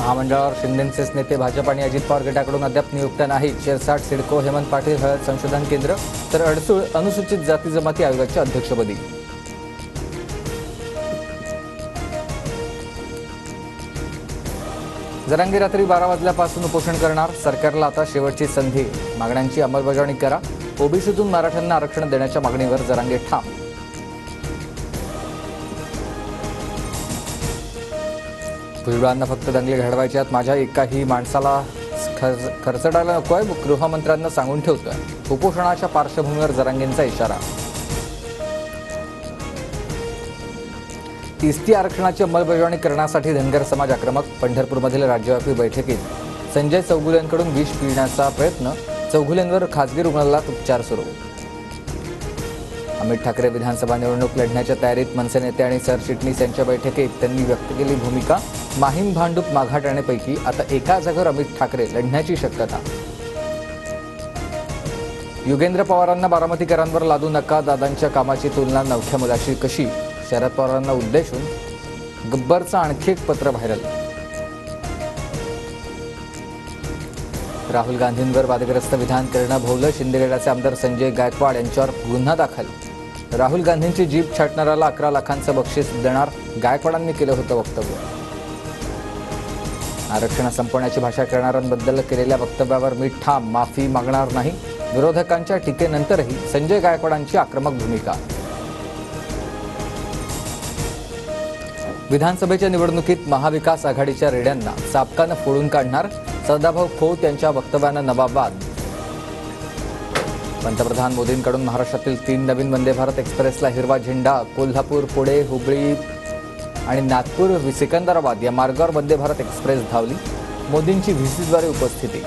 महामंडळावर शिंदेचेच नेते भाजप आणि अजित पवार गटाकडून अद्याप नियुक्त्या नाहीत. शिरसाट, सिडको, हेमंत पाटील हळद संशोधन केंद्र तर अडसूळ अनुसूचित जाती जमाती आयोगाच्या अध्यक्षपदी. जरांगे रात्री 12 वाजल्यापासून उपोषण करणार. सरकारला आता शेवटची संधी. मागण्यांची अंमलबजावणी करा. ओबीसीतून मराठ्यांना आरक्षण देण्याच्या मागणीवर जरांगे ठाम. भुजबळांना फक्त दंगली घडवायचे आहेत. माझ्या एकाही माणसाला खर्चडायला नकोय, गृहमंत्र्यांना सांगून ठेवतोय. उपोषणाच्या पार्श्वभूमीवर जरांगेंचा इशारा. 30 आरक्षणाची अंमलबजावणी करण्यासाठी धनगर समाज आक्रमक. पंढरपूरमधील राज्यव्यापी बैठकीत संजय चौगुलेंकडून विष पिण्याचा प्रयत्न. चौगुलेंवर खासगी रुग्णालयात उपचार सुरू. अमित ठाकरे विधानसभा निवडणूक लढण्याच्या तयारीत. मनसे नेते आणि सरचिटणीस यांच्या बैठकीत त्यांनी व्यक्त केली भूमिका. माहीम भांडूप माघाटण्यापैकी आता एका जागेवर अमित ठाकरे लढण्याची शक्यता. युगेंद्र पवारांना बारामतीकरांवर लादू नका. दादांच्या कामाची तुलना नवख्या मुलाशी कशी. शरद पवारांना उद्देशून गब्बरचं आणखी एक पत्र व्हायरल. राहुल गांधींवर वादग्रस्त विधान करणं भोवलं. शिंदेगडाचे आमदार संजय गायकवाड यांच्यावर गुन्हा दाखल. राहुल गांधींची जीभ छाटणाऱ्याला 11 लाखांचं बक्षीस देणार. गायकवाडांनी केलं होतं वक्तव्य. आरक्षण संपवण्याची भाषा करणाऱ्यांबद्दल केलेल्या वक्तव्यावर मी ठाम. माफी मागणार नाही. विरोधकांच्या टीकेनंतरही संजय गायकवाडांची आक्रमक भूमिका. विधानसभेच्या निवडणुकीत महाविकास आघाडीच्या रेड्यांना चापकानं फोडून काढणार. सदाभाऊ खोत यांच्या वक्तव्यानं नवा वाद. पंतप्रधान मोदींकडून महाराष्ट्रातील 3 नवीन वंदे भारत एक्सप्रेसला हिरवा झेंडा. कोल्हापूर, पुणे, हुबळी आणि नागपूर सिकंदराबाद या मार्गावर वंदे भारत एक्सप्रेस धावली. मोदींची व्हीसीद्वारे उपस्थिती.